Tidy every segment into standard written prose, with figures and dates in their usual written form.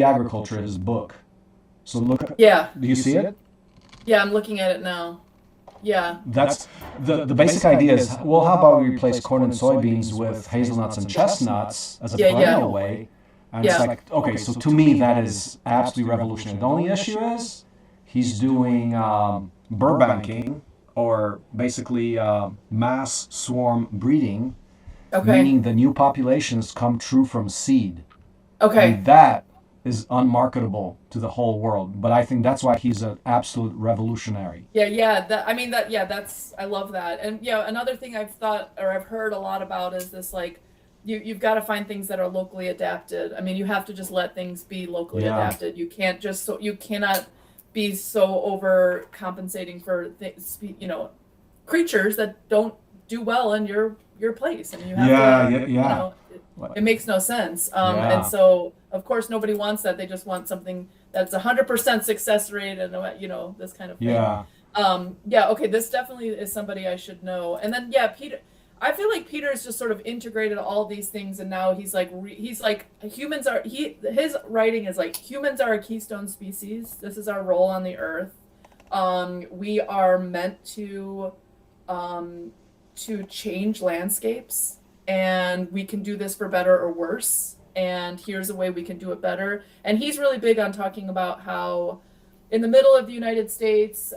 agriculture, his book. So look, Yeah. do you see it? Yeah, I'm looking at it now. Yeah. That's the basic idea is, well, how about we replace corn and soybeans with hazelnuts and chestnuts as a Yeah, yeah. perennial way? And it's Yeah. like, okay, so to me that is absolutely revolutionary. The only issue is he's doing burbanking, or basically mass swarm breeding, Okay. meaning the new populations come true from seed. Okay. And that is unmarketable to the whole world. But I think that's why he's an absolute revolutionary. Yeah, yeah. That I mean that yeah, that's I love that. And yeah, another thing I've thought or I've heard a lot about is this like you've got to find things that are locally adapted. I mean, you have to just let things be locally Yeah. adapted. You can't just so you cannot be so over compensating for creatures that don't do well in your place. I mean, you have Yeah, to, yeah, yeah. it makes no sense. And Yeah, so, of course, nobody wants that. They just want something that's 100% success rate and, this kind of thing. yeah. Yeah, okay, this definitely is somebody I should know. And then, yeah, Peter, I feel like Peter has just sort of integrated all these things, and now he's like his writing is like humans are a keystone species. This is our role on the earth. We are meant um, to change landscapes, and we can do this for better or worse. And here's a way we can do it better. And he's really big on talking about how, in the middle of the United States,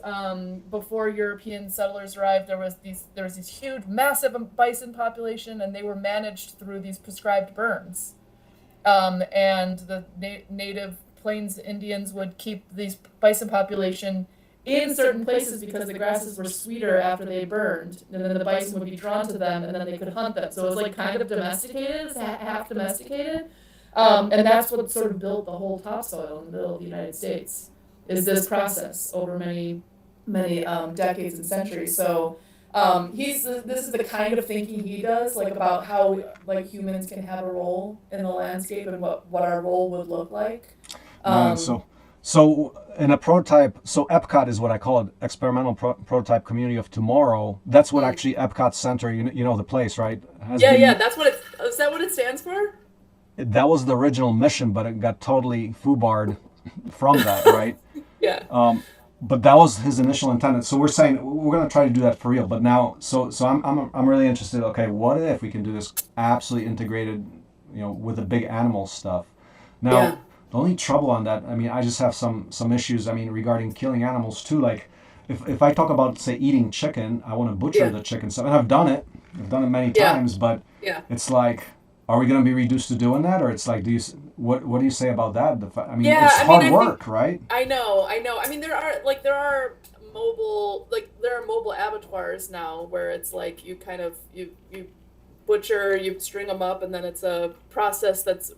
before European settlers arrived, there was this huge, massive bison population, and they were managed through these prescribed burns. And the native Plains Indians would keep these bison population in certain places because the grasses were sweeter after they burned, and then the bison would be drawn to them, and then they could hunt them. So it was like kind of domesticated, half domesticated, and that's what sort of built the whole topsoil in the middle of the United States. Is this process over many, many decades and centuries? So this is the kind of thinking he does, like about how like humans can have a role in the landscape and what our role would look like. Man, Um, so in a prototype, so EPCOT is what I call it, Experimental Prototype Community of Tomorrow. That's what actually EPCOT Center, you know the place, right? Has yeah, yeah, been, that's what it is. That what it stands for? that was the original mission, but it got totally foobarred from that, right? Yeah. But that was his initial intent. So we're saying we're going to try to do that for real. But now, so I'm really interested. Okay, what if we can do this absolutely integrated, with the big animal stuff? Yeah. Now, the only trouble on that, I mean, I just have some issues. I mean, regarding killing animals too. Like, if I talk about say eating chicken, I want to butcher Yeah. the chicken. So, and I've done it. I've done it many Yeah. times. But Yeah. it's like, are we going to be reduced to doing that, or it's like, what do you say about that? I mean, Yeah, it's I mean, hard I work, think right? I know, I know. I mean, there are mobile abattoirs now where it's like you butcher, you string them up, and then it's a process that's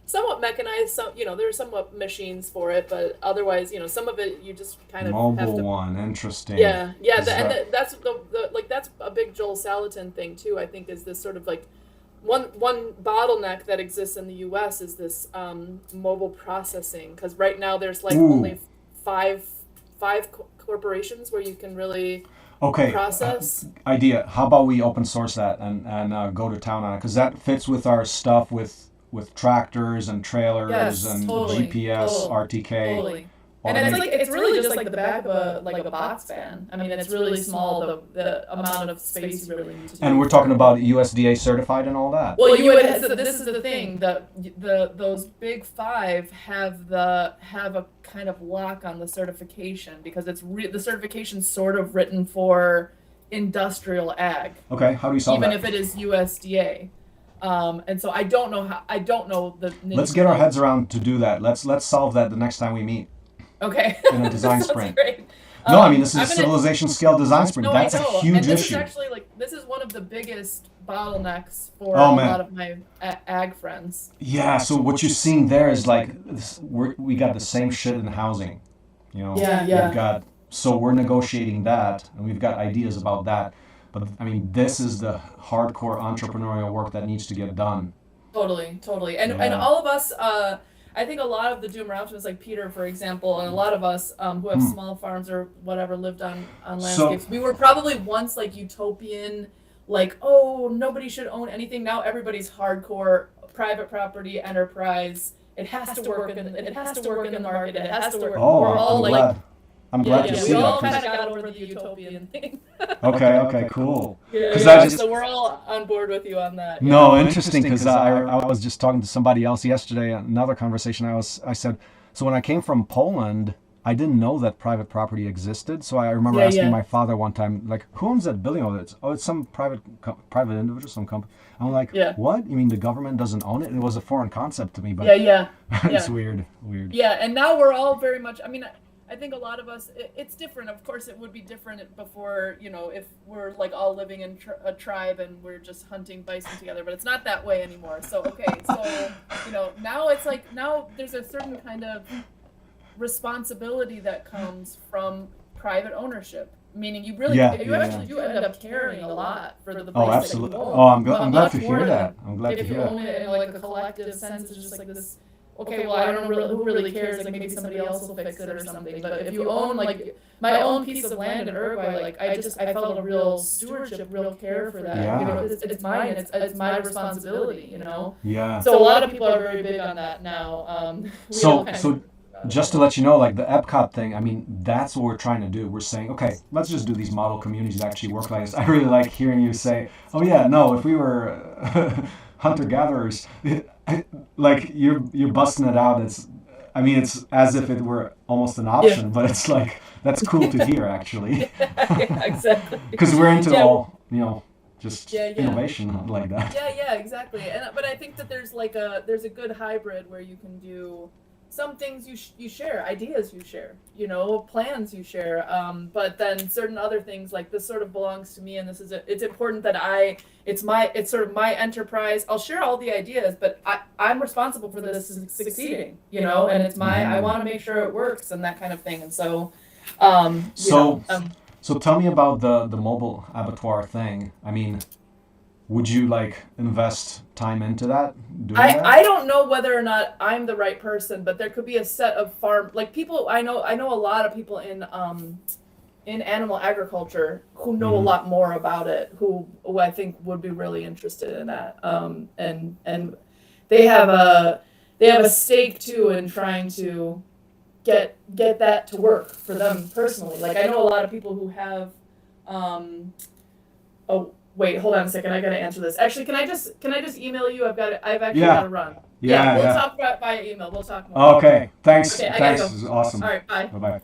somewhat mechanized. Some, there's somewhat machines for it, but otherwise, some of it you just kind of have Mobile to. one, interesting. Yeah, yeah, Is that that's that's a big Joel Salatin thing too. I think is this sort of like one bottleneck that exists in the U.S. is this mobile processing, because right now there's like ooh? only five corporations where you can really Okay, process. idea. How about we open source that and go to town on it? Because that fits with our stuff with tractors and trailers Yes, and totally, GPS, RTK, totally. And it's automate. like it's really just like the back of a box fan. I mean, it's really small the amount of space you really need to And do we're talking for. about USDA certified and all that. Well, you would. So this is the thing. Those big five have a kind of lock on the certification because the certification's sort of written for industrial ag, Okay, how do we solve even that? if it is USDA. And so I don't know the Let's nitty get our gritty. heads around to do that. Let's solve that the next time we meet Okay, in a that design sounds sprint. great. No, I mean this is I'm a gonna. civilization scale design sprint. No, I That's a know, and huge this is issue. actually like this is one of the biggest bottlenecks for Oh a man. lot of my ag friends. Yeah, so what you're seeing there is like this, we got the same shit in housing. Yeah, We've yeah. got, so we're negotiating that, and we've got ideas about that. But I mean, this is the hardcore entrepreneurial work that needs to get done. Totally, totally. And Yeah. all of us, I think a lot of the doomer optimists, like Peter, for example, and a lot of us who have Hmm. small farms or whatever lived on So, landscapes, we were probably once like utopian, like, oh, nobody should own anything. Now everybody's hardcore private property enterprise. it has to work, and it has to work in the market, and it has to work. Oh, We're all I'm like, glad. I'm glad to yeah, see we all that. kind of got over the utopian thing. Okay, cool. Yeah, 'Cause yeah. I just So we're all on board with you on that. Yeah. no, interesting because I was just talking to somebody else yesterday. Another conversation. I said, so when I came from Poland, I didn't know that private property existed. So I remember Yeah, asking yeah. my father one time, like, who owns that building? It's some private individual, some company. I'm like, Yeah. what? You mean the government doesn't own it? It was a foreign concept to me, but Yeah, yeah, it's yeah. weird. Yeah, and now we're all very much. I mean, I think a lot of us. It's different. Of course, it would be different before. If we're like all living in a tribe and we're just hunting bison together, but it's not that way anymore. So okay, so now it's like now there's a certain kind of responsibility that comes from private ownership. Meaning you really, Yeah, you yeah, actually do end up caring a lot for the Oh, place that you absolutely. own. Oh, I'm glad Much to more hear than that. I'm glad to if you hear that. own it in like a collective sense, it's just like this. Okay, well, I don't really, who really cares? Like maybe somebody else will fix it or something. But if you own like my own piece of land in Uruguay, like I felt a real stewardship, real care for that. Yeah. It's mine. It's my responsibility. Yeah. So a lot of people are very big on that now. We all kind So of- just to let you know, like the Epcot thing, I mean, that's what we're trying to do. We're saying, okay, let's just do these model communities that actually work like this. I really like hearing you say, oh yeah, no, if we were hunter gatherers, like you're busting it out. I mean, it's as if it were almost an option, but it's like that's cool to hear actually, yeah, exactly. because we're into Yeah. all just Yeah, yeah. innovation like that. Yeah, exactly. But I think that there's a good hybrid where you can do some things you share, ideas you share, plans you share. But then certain other things like this sort of belongs to me, and it's important that it's sort of my enterprise. I'll share all the ideas, but I'm responsible for this succeeding, and it's I want to make sure it works and that kind of thing. And so, So tell me about the mobile abattoir thing. I mean, would you like invest time into that? Doing that? I don't know whether or not I'm the right person, but there could be a set of people. I know a lot of people in animal agriculture who know a lot more about it, who I think would be really interested in that. And they have a stake too in trying to get that to work for them personally. Like I know a lot of people who have oh wait, hold on a second. I gotta answer this. Actually, can I just email you? I've actually Yeah. gotta run. Yeah, we'll yeah. talk via email. We'll talk more. Okay, thanks. Okay, I Thanks. gotta go. This is awesome. All right, bye. Bye bye.